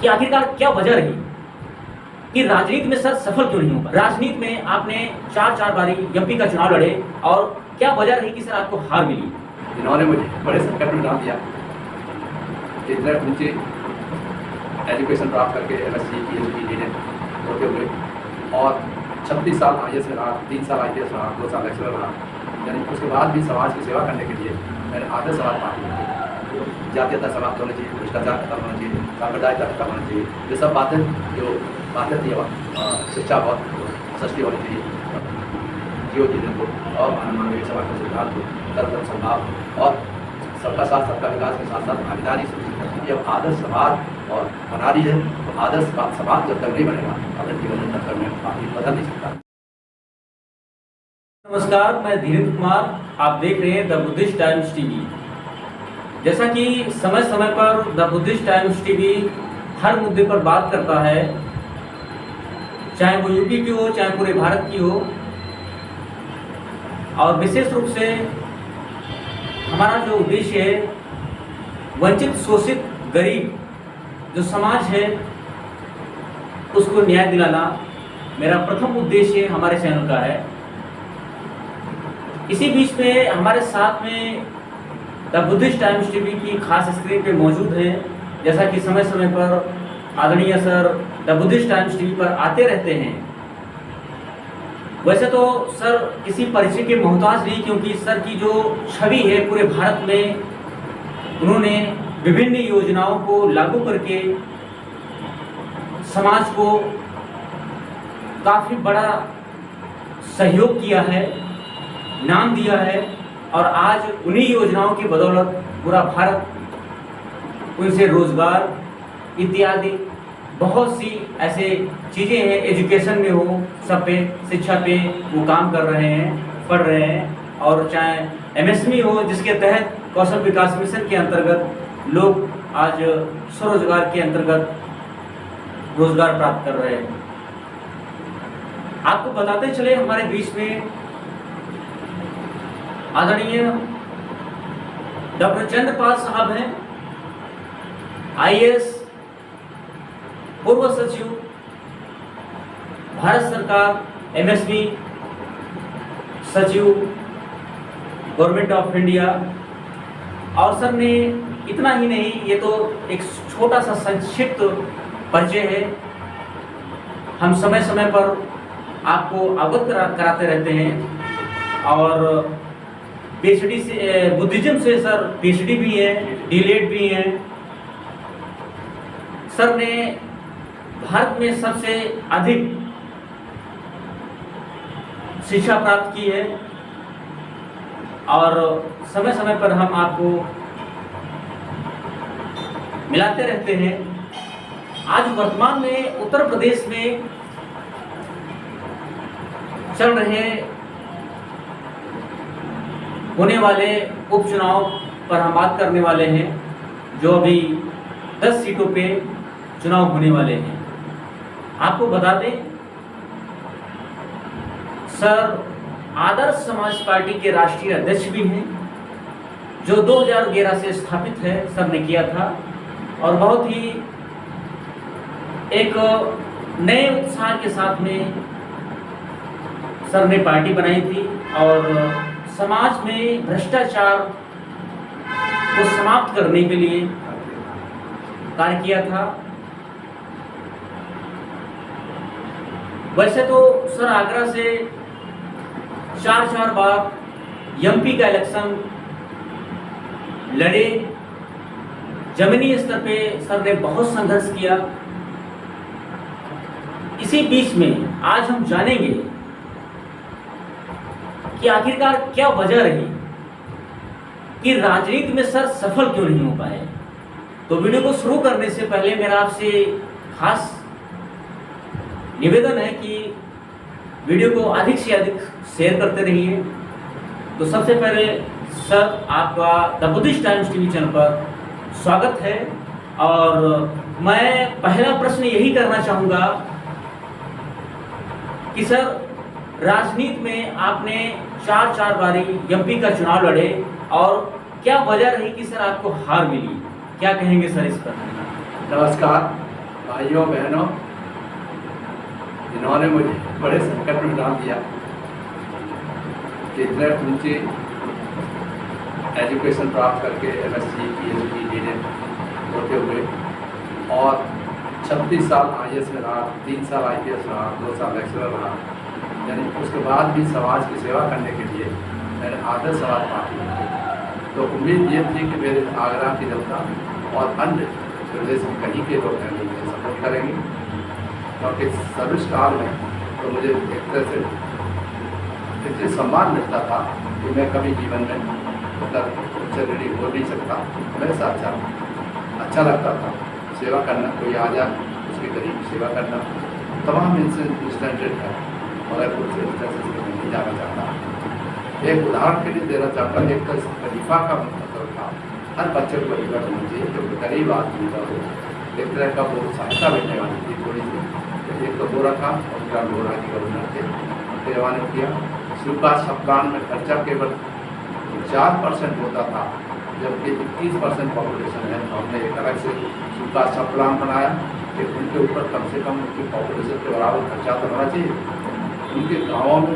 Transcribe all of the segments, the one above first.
कि आखिरकार क्या वजह रही कि राजनीति में सर सफल क्यों नहीं हो पाए। राजनीति में आपने चार बारी एमपी का चुनाव लड़े और क्या वजह रही कि सर आपको हार मिली। इन्होंने मुझे बड़े संकट में डाल दिया। इतने ऊंचे एजुकेशन प्राप्त करके MSc PhD DNet होते हुए और 36 साल IAS में रहा, 3 साल IPS रहा, 2 साल लेक्चरर रहा, यानी उसके बाद भी समाज की सेवा करने के लिए मैंने आदर्श समाज पार्टी जातीयता समाप्त होना चाहिए, भ्रष्टाचार खत्म होना चाहिए, सांप्रदायिकता खत्म होना चाहिए, ये सब बातें जो बातें थी शिक्षा बहुत सस्ती होनी चाहिए, जीव जीवन को और मानवीय समाज के सिद्धांत को सर्वधर्म समभाव और सबका साथ सबका विकास के साथ साथ भागीदारी सुनिश्चित करती है। जब आदर्श समाज और बना रही है तो आदर्श समाज जब तक नहीं बनेगा अपने जीवन में तब तक मैं काफी बदल नहीं सकता। नमस्कार, मैं धीरेन्द्र कुमार, आप देख रहे हैं द बुद्धिस्ट टाइम्स टीवी। जैसा कि समय समय पर द बुद्धिस्ट टाइम्स टीवी हर मुद्दे पर बात करता है, चाहे वो यूपी की हो चाहे पूरे भारत की हो, और विशेष रूप से हमारा जो उद्देश्य है वंचित शोषित गरीब जो समाज है उसको न्याय दिलाना मेरा प्रथम उद्देश्य हमारे चैनल का है। इसी बीच में हमारे साथ में द बुद्धिस्ट टाइम्स टीवी की खास स्क्रीन पे मौजूद है, जैसा कि समय समय पर आदरणीय sir the Buddhist times TV पर आते रहते हैं। वैसे तो सर किसी परिचय के मोहताज नहीं, क्योंकि सर की जो छवि है पूरे भारत में उन्होंने विभिन्न योजनाओं को लागू करके समाज को काफ़ी बड़ा सहयोग किया है, नाम दिया है, और आज उन्हीं योजनाओं की बदौलत पूरा भारत उनसे रोजगार इत्यादि बहुत सी ऐसे चीज़ें हैं, एजुकेशन में हो, सब पे शिक्षा पे वो काम कर रहे हैं, पढ़ रहे हैं। और चाहे MSME हो जिसके तहत कौशल विकास मिशन के अंतर्गत लोग आज स्वरोजगार के अंतर्गत रोजगार प्राप्त कर रहे हैं। आपको बताते चले हमारे बीच में आदरणीय डॉक्टर चंद्रपाल साहब हैं, IAS पूर्व सचिव, भारत सरकार MSME सचिव गवर्नमेंट ऑफ इंडिया। और सर ने इतना ही नहीं, ये तो एक छोटा सा संक्षिप्त परिचय है, हम समय समय पर आपको अवगत कराते रहते हैं। और PhD से बुद्धिज्म से सर PhD भी है, DLED भी है। सर ने भारत में सबसे अधिक शिक्षा प्राप्त की है और समय समय पर हम आपको मिलाते रहते हैं। आज वर्तमान में उत्तर प्रदेश में चल रहे होने वाले उपचुनाव पर हम बात करने वाले हैं, जो अभी 10 सीटों पे चुनाव होने वाले हैं। आपको बता दें, सर आदर्श समाज पार्टी के राष्ट्रीय अध्यक्ष भी हैं, जो 2011 से स्थापित है, सर ने किया था। और बहुत ही एक नए उत्साह के साथ में सर ने पार्टी बनाई थी और समाज में भ्रष्टाचार को समाप्त करने के लिए कार्य किया था। वैसे तो सर आगरा से 4 बार MP का इलेक्शन लड़े, जमीनी स्तर पे सर ने बहुत संघर्ष किया। इसी बीच में आज हम जानेंगे कि आखिरकार क्या वजह रही कि राजनीति में सर सफल क्यों नहीं हो पाए। तो वीडियो को शुरू करने से पहले मेरा आपसे खास निवेदन है कि वीडियो को अधिक से अधिक शेयर करते रहिए। तो सबसे पहले सर आपका the Buddhist times TV channel पर स्वागत है। और मैं पहला प्रश्न यही करना चाहूँगा कि सर राजनीति में आपने 4 बारी MP का चुनाव लड़े और क्या वजह रही कि सर आपको हार मिली, क्या कहेंगे सर इस पर? नमस्कार, भाइयों बहनों, इन्होंने मुझे बड़े संकट में डाल दिया कि इतने ऊंची एजुकेशन प्राप्त करके MSc PhD डीएड होते हुए और 36 साल IAS में रहा, 3 साल IPS रहा, 2 साल लेक्चरर रहा, यानी उसके बाद भी समाज की सेवा करने के लिए मैंने आदर्श समाज पार्टी की। तो उम्मीद ये थी कि मेरे आगरा की जनता और अन्य प्रदेश में कहीं के लोग हैं मुझे सपोर्ट करेंगे, क्योंकि सर्विस काल में तो मुझे एक तरह से इतने सम्मान मिलता था कि मैं कभी जीवन में रेडी हो नहीं सकता। हमेशा अच्छा लगता था सेवा करना, कोई आ जाए उसके करीब सेवा करना। तमाम इंस्टेंटेड है मगर कुछ इंस्टेंसेस में नहीं जाना चाहता। एक उदाहरण के लिए देना चाहता हूँ, एक तो वजीफा का मतलब था हर बच्चे को वजीफा करना चाहिए, जो गरीब आदमी का हो एक तरह का वो सहायता मिलने वाली थी थोड़ी सी। एक तो वो रखा और ग्राम बोरा की गवर्नर थे, उनके जमाने किया। सुकाश प्लान में खर्चा केवल 4% होता था, जबकि 21% पॉपुलेशन है। हमने एक अलग से सुकाश प्लान बनाया कि उनके ऊपर कम से कम उनकी पॉपुलेशन के बराबर खर्चा तो होना चाहिए। उनके गाँवों में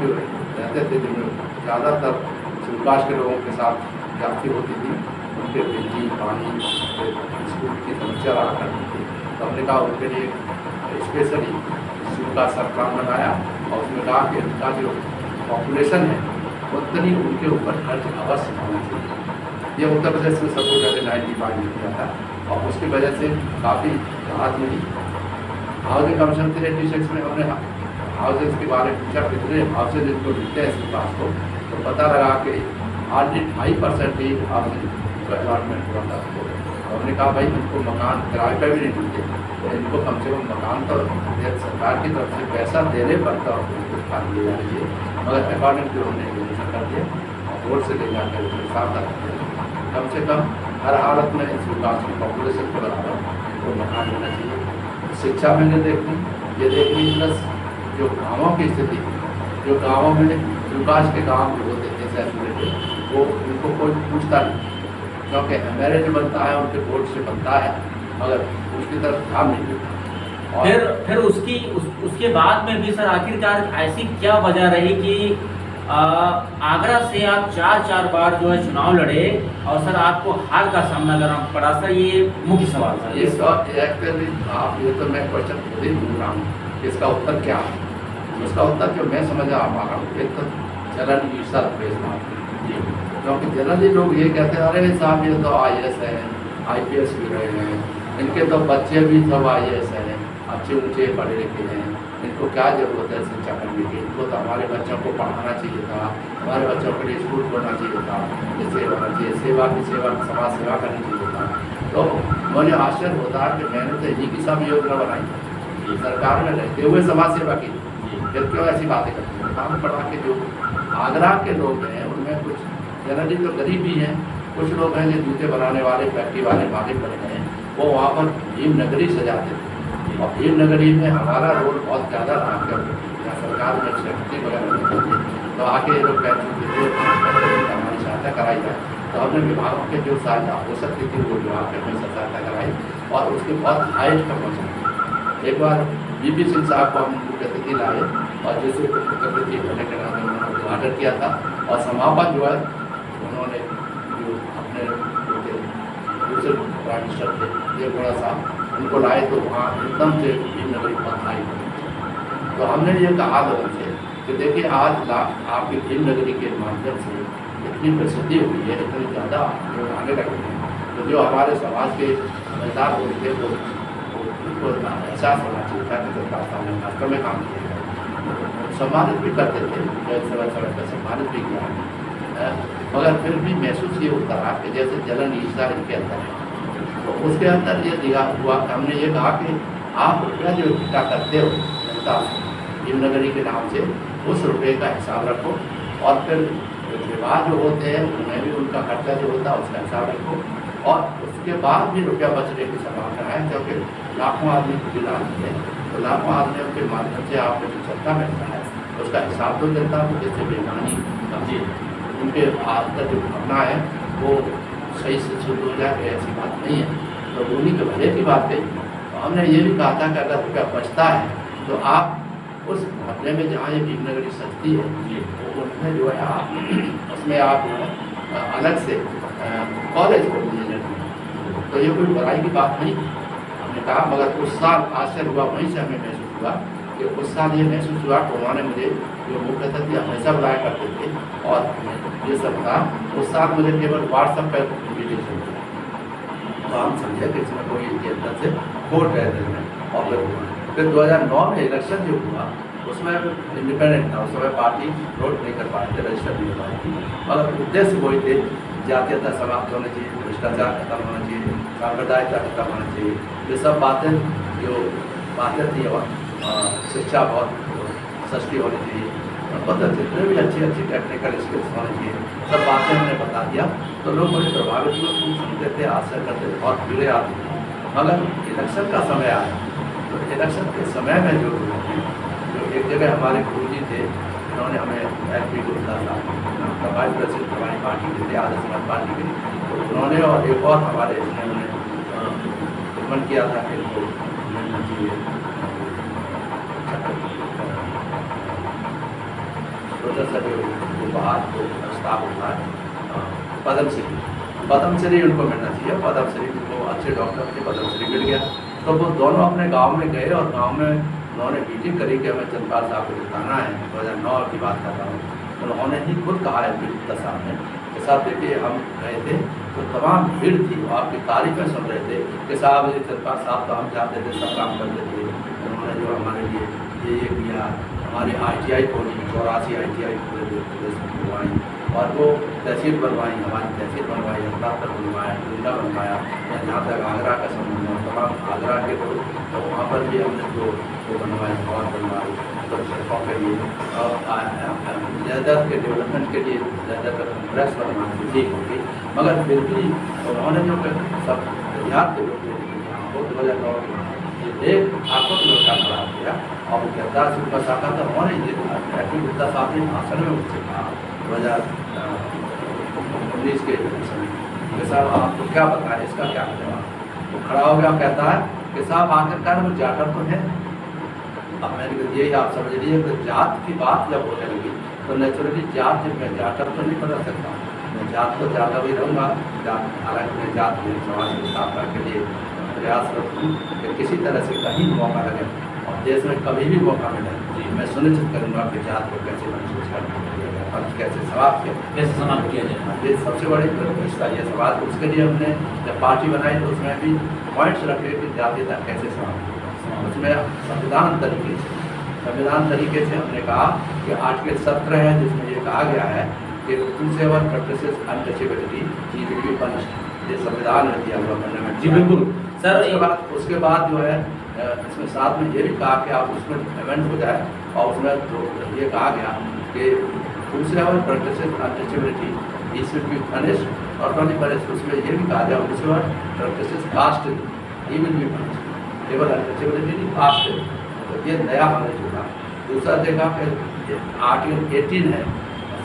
जो रहते थे जिनमें ज़्यादातर सुकाश के लोगों के साथ जाति होती थी, उनके बिजली पानी स्कूल की समस्या रहा करती थी। तो हमने कहा उनके लिए स्पेशली सुकाश प्लान बनाया और उसमें कहा कि उनका जो पॉपुलेशन है उतनी उनके ऊपर खर्च अवश्य होना चाहिए। ये उत्तर प्रदेश में सबको पहले 95 में किया था और उसकी वजह से काफ़ी राहत मिली। हाउसिंग कमीशन 86 में हमने हाउसेज के बारे में पूछा कितने हाउसेज इनको मिलते हैं इसके पास को, तो पता लगा कि हार्डली 2% ही हाउसिंग अलॉटमेंट हुआ था। तो हमने कहा भाई इनको मकान किराए पर भी नहीं मिलते, तो इनको कम से कम मकान तो सरकार की तरफ से पैसा देने पड़ता और उनको खाली ले जाना चाहिए। मगर अकॉर्डिंग टू हमने योजना कर दिया और बोर्ड से ले जाकर साथ रख दिया। कम से कम हर हालत में इस विकास की पॉपुलेशन के बराबर इनको मकान देना चाहिए। शिक्षा मैंने देखी, ये देखी प्लस जो गाँवों की स्थिति, जो गाँवों में विकास के काम जो होते थे सेपरेट, वो उनको कोई पूछता नहीं, क्योंकि एमएलए जो बनता है उनके वोट से बनता है, मगर उसकी तरफ ध्यान नहीं देता। फिर उसके बाद में भी सर आखिरकार ऐसी क्या वजह रही कि आगरा से आप 4 बार जो है चुनाव लड़े और सर आपको हार का सामना करना पड़ा? सर ये मुख्य सवाल सर। एक्चुअली आप ये तो मैं क्वेश्चन खुद ही पूछ रहा हूँ, इसका उत्तर क्या है? उसका उत्तर जो मैं समझ आ पा रहा हूँ एक तो जनरल ईर्षा क्योंकि जनरली लोग ये कहते हैं अरे साहब ये तो IAS है, IPS भी रहे हैं, इनके तो बच्चे भी सब IAS हैं, अच्छे ऊँचे पढ़े लिखे हैं, इनको क्या ज़रूरत है शिक्षा करने की? इनको तो हमारे बच्चों को पढ़ाना चाहिए था, हमारे बच्चों के लिए स्कूल खोलना चाहिए था, जैसे होना चाहिए सेवा की समाज सेवा करनी चाहिए था। तो मुझे आश्चर्य होता है कि मैंने तो इन्हीं की सब योजना बनाई, सरकार में रहते हुए समाज सेवा की, फिर क्यों ऐसी बातें करते हैं? काम पढ़ा के जो आगरा के लोग हैं उनमें कुछ जनरली तो गरीब भी हैं, कुछ लोग हैं जो जूते बनाने वाले फैक्ट्री वाले मालिक बने हैं, वो वहाँ पर भीम नगरी सजाते थे और भीम नगरी में हमारा रोल बहुत ज़्यादा रहा क्या सरकार में सेक्रेटरी वगैरह तो आके ये लोग कहते थे हमारी सहायता कराई जाए। तो हमने विभागों के जो सहायता हो सकती थी वो विभाग के हमें सहायता कराई और उसके बहुत हाइट का पहुँचा। एक बार BP सिंह साहब को हम मुख्य अतिथि लाए और जिसे मुख्य अतिथि होने के नाते उन्होंने उद्घाटन किया था और समापन जो है उन्होंने जो अपने दूसरे प्राइम मिनिस्टर थे देवगौड़ा साहब उनको लाए तो वहाँ एकदम से भीम नगरी बहुत हाई। तो हमने ये कहा लोगों से कि देखिए आज आपकी भीम नगरी के माध्यम से इतनी प्रसिद्धि हुई है, इतनी ज़्यादा लोग आने लगे हैं, तो जो हमारे समाज के समझदार लोग थे वो उनको एहसास होना चाहिए था कि सरकार सामने वास्तव में काम किया है। सम्मानित भी करते थे, समय पर सम्मानित भी किया, मगर फिर भी महसूस ये होता रहा कि जैसे जलन ईर्षा इनके अंदर है। तो उसके अंदर ये दिखा हुआ, हमने ये कहा कि आप रुपया जो इकट्ठा करते हो जनता से भीम नगरी के नाम से, उस रुपये का हिसाब रखो और फिर विभाग जो होते हैं उन्हें भी उनका खर्चा जो होता है उसका हिसाब रखो और उसके बाद भी रुपया बचने की संभावना है, क्योंकि लाखों आदमी को बिना है तो लाखों आदमियों के माध्यम से आपको जो सत्ता मिलता है उसका हिसाब तो जनता को जैसे बेईमानी समझिए उनके अंदर जो भावना है वो सही से शुद्ध हो जाए, ऐसी बात नहीं है। तो उन्हीं के भले की बात है हमने ये भी कहा था कि अगर रुपया बचता है तो आप उस मोहल्ले में जहाँ ये भीमनगरी सजती है तो उसमें जो है आप उसमें आप अलग से कॉलेज खोल दीजिए। तो ये कोई बुराई की बात नहीं हमने कहा, मगर उस साल आश्चर्य हुआ, वहीं से हमें महसूस हुआ कि उस साल ये महसूस हुआ कि उन्होंने मुझे जो मुख्य अतिथि हमेशा बुलाया करते थे और ये सब था, उस साल मुझे केवल व्हाट्सएप पर इन्विटेशन दिया। तो हम समझे कि इसमें कोई ये अंदर से वोट गए थे और फिर 2009 में इलेक्शन जो हुआ उसमें इंडिपेंडेंट था, उस समय पार्टी वोट नहीं कर पाए थे, रजिस्टर नहीं हो पाई थी, मगर उद्देश्य वही थे, जातीयता समाप्त होनी चाहिए, भ्रष्टाचार खत्म होना चाहिए, सांप्रदायिकता खत्म होना चाहिए, ये सब बातें जो बातें थी और शिक्षा बहुत सस्ती होनी चाहिए, पता जितने भी अच्छी टेक्निकल स्किल्स होनी चाहिए, सब बातें हमने बता दिया। तो लोग बड़े प्रभावित हुए, खूब सुनते थे, आश्चर्य करते थे और भीड़े आती थी। मगर इलेक्शन का समय आया तो इलेक्शन के समय में जो एक जगह हमारे गुरु जी थे, उन्होंने हमें एल.पी. गुप्ता साहब वाइस प्रेसिडेंट हमारी पार्टी के थे, आदर्श समाज पार्टी के, तो उन्होंने और एक और हमारे उन्होंने मन किया था कि इनको मिलना चाहिए उपहार को प्रस्ताव होता है पद्मश्री उनको मिलना चाहिए। पद्मश्री उनको अच्छे डॉक्टर थे, पद्मश्री मिल गया। तो वो दोनों अपने गांव में गए और गांव में उन्होंने मीटिंग करी कि हमें चंद्रपाल साहब को जिताना है। 2009 की बात कर रहा हूँ। उन्होंने ही खुद कहा है गुप्ता साहब ने कि साहब देखिए हम गए थे तो तमाम भीड़ थी, आपकी तारीफें सुन रहे थे कि साहब ये चंद्रपाल साहब तो हम चाहते थे, सब काम करते थे, उन्होंने जो हमारे लिए ये किया, हमारी ITI खोली, 84 ITI बनवाई और वो तहसील बनवाई, हमारी तहसील बनवाई, हस्ताक्षर बनवाया, जिला बनवाया, जहाँ तक आगरा का संबंध है तमाम आगरा के तो वहाँ पर भी हमने जो बनवाई और बनवाई, तो सड़कों के लिए और लेदर के डेवलपमेंट के लिए लेदर का कॉम्प्लेक्स बनवाना ठीक होगी। मगर फिर भी उन्होंने जो सब तैयार थे लोग वो 2009 एक आत्मक लड़का खड़ा हो गया और वो गद्दार से उनका शाखा था, उन्होंने एल.पी. गुप्ता साहब ने भाषण में मुझसे कहा 2019 के समय कि साहब आपको क्या बताएं, इसका क्या जवाब। वो खड़ा हो गया, कहता है कि साहब आखिरकार वो जाटर तो है। अब मैंने कहा यही आप समझ लीजिए कि जात की बात जब होने लगी तो नेचुरली जात जब मैं जाटर तो नहीं बदल सकता, मैं जात तो जाता भी रहूँगा। हालांकि मैं जात के समाज की स्थापना के लिए प्रयासरत हूँ कि किसी तरह से कहीं मौका लगे और देश में कभी भी मौका मिले मैं सुनिश्चित करूँगा कि जात को कैसे महसूस करना, कैसे समाप्त किया जाए। ये सबसे बड़ी प्रतिष्ठा ये सवाल। उसके लिए हमने जब पार्टी बनाई तो उसमें भी पॉइंट्स रखे कि जातीयता कैसे समाप्त होगा। उसमें संविधान तरीके से हमने कहा कि आर्टिकल 17 है जिसमें ये कहा गया है कि whosoever practices untouchability he will be punished। ये संविधान में दिया हुआ अमेंडमेंट। जी बिल्कुल सर। उसके बाद जो है इसमें साथ में ये भी कहा कि आप उसमें अमेंड हो जाए और उसमें तो ये कहा गया कि whosoever practices untouchability he should be punished और not punished। उसमें ये भी कहा गया whosoever practices caste he will be punished। केवल अनटचेबिलिटी नहीं, कास्ट। तो ये नया हमने जोड़ा। दूसरा देखा कि आर्टिकल 18 है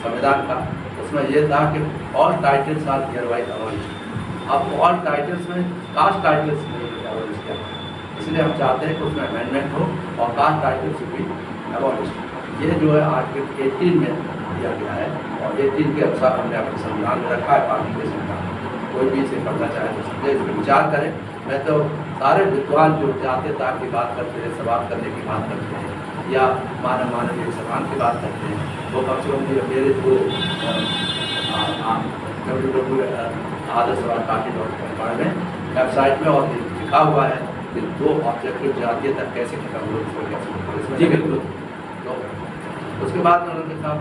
संविधान का, उसमें ये था कि ऑल टाइटल्स आर हियरबाय अबॉलिश्ड। अब ऑल टाइटल्स में कास्ट टाइटल्स नहीं अबॉलिश किया, इसलिए हम चाहते हैं कि उसमें अमेंडमेंट हो और कास्ट टाइटल्स भी अबॉलिश्ड। ये जो है आर्टिकल 18 में दिया गया है और 18 के अनुसार हमने अपने संविधान में रखा है। पार्टी के संविधान कोई भी इसे पढ़ना चाहे तो समझे, इस पर विचार करें। मैं तो सारे विद्वान जो जातीयता की बात करते हैं, समाप्त करने की बात करते हैं या मानवीय सम्मान की बात करते हैं, वो कम से कम मेरे जो आदर्श समाज पार्टी में वेबसाइट में और लिखा हुआ है कि 2 ऑब्जेक्टिव जातीयता कैसे खत्म हो, इसको कैसे। जी बिल्कुल। तो उसके बाद उन्होंने कहा अब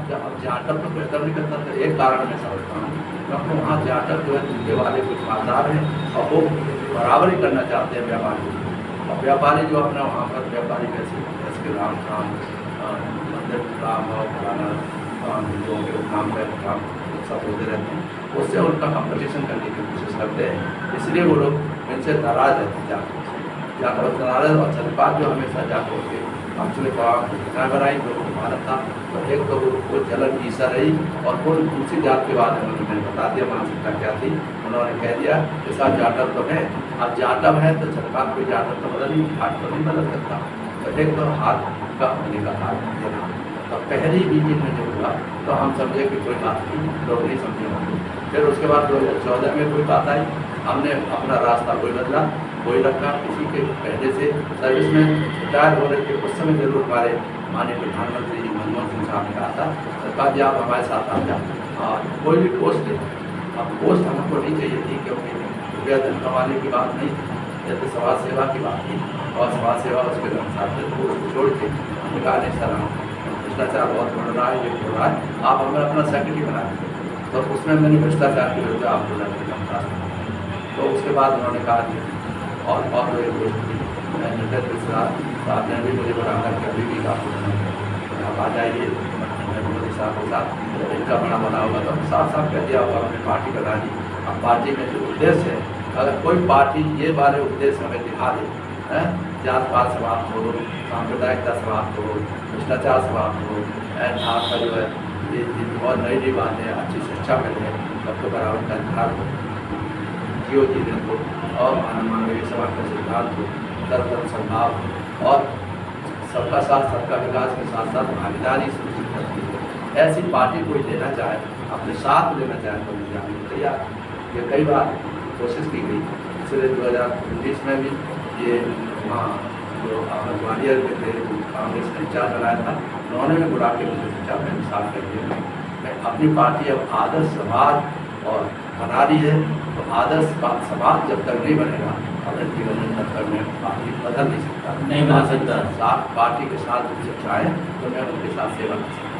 जाटर तो बेहतर नहीं करता था। एक कारण मैं समझता हूँ क्योंकि वहाँ जाटर जो है उनके वाले कुछ बाजार हैं और वो बराबरी करना चाहते हैं व्यापारी। और व्यापारी जो अपना वहाँ पर व्यापारी कैसे राम मंदिर राम और फलाना हिंदुओं के नाम पर काम सब होते रहते हैं, उससे उनका कंपटीशन करने की कोशिश करते हैं। इसलिए वो लोग इनसे नाराज रहते हैं जाकर नाराज। और चंद्रपाल जो हमेशा जाकर के हमसे घटना बनाई तो भारत था। तो एक तो वो जलन ईसा रही और वो दूसरी जात के बाद उन्होंने बता दिया मानसिकता क्या थी। उन्होंने कह दिया ऐसा जाटव तो है, अब जाटव है तो सरकार कोई जाटव तो बदल नहीं, हाथ तो नहीं बदल सकता। तो एक तो हाथ का होने का हाथ देना। तो पहली मीटिंग में जो हुआ तो हम समझे कि कोई बात नहीं, लोग नहीं समझे होंगे। फिर उसके बाद 2014 में कोई बात आई, हमने अपना रास्ता कोई बदला कोई रखा, किसी के पहले से सर्विस में रिटायर हो रहे थे उस समय जरूर हमारे माननीय प्रधानमंत्री जी मनमोहन सिंह साहब ने कहा था सरकार जी आप हमारे साथ आ जाओ और कोई भी पोस्ट है। अब पोस्ट हमको नहीं चाहिए थी क्योंकि रुपया धन कमाने की बात नहीं थी, यह तो समाज सेवा की बात थी और समाज सेवा उसके अनुसार थे तो उसको छोड़ के हमने कहा नहीं सर भ्रष्टाचार बहुत बढ़ रहा है, ये बढ़ रहा है, आप हमें अपना सेक्रेटरी बना दीजिए। तो उसमें मैंने भ्रष्टाचार के विरुद्ध आपको लड़ने का प्रयास। तो उसके बाद उन्होंने कहा और जो एक दोस्त थी नटराज मिश्रा साहब ने भी मुझे बना करके अभी भी कहा आप आ जाइए मोदी साहब के साथ इनका बड़ा बना होगा। तो साफ साफ कह दिया होगा हमने पार्टी बना दी। अब पार्टी में जो उद्देश्य है, अगर कोई पार्टी ये वाले उद्देश्य हमें दिखा दे, जात पात समाप्त हो, सांप्रदायिकता समाप्त हो, भ्रष्टाचार समाप्त हो, आपका जो है ये और नई नई बातें अच्छी शिक्षा मिले, सबको बराबर का अधिकार हो, जियो जीवन को और मानवीय समाज का सिद्धांत हो, सर्वधर्म सद्भाव और सबका साथ सबका विकास के साथ साथ भागीदारी सुनिश्चित करती है, ऐसी पार्टी कोई लेना चाहे, अपने साथ लेना चाहे तो मुझे आने को तैयार। ये कई बार कोशिश की गई, इसलिए 2019 में भी ये वहाँ जो ग्वालियर के थे कांग्रेस ने इंचार्ज बनाया था, उन्होंने भी बुला के मुझे पूछा, मैंने साफ कर दिया मैं अपनी पार्टी अब आदर्श समाज और बना रही है। तो आदर्श समाज जब तक नहीं बनेगा अपने जीवन में तब तक मैं पार्टी बदल नहीं सकता, नहीं बना सकता। साथ पार्टी के साथ मुझे चाहे तो मैं उनके साथ सेवा कर सकता।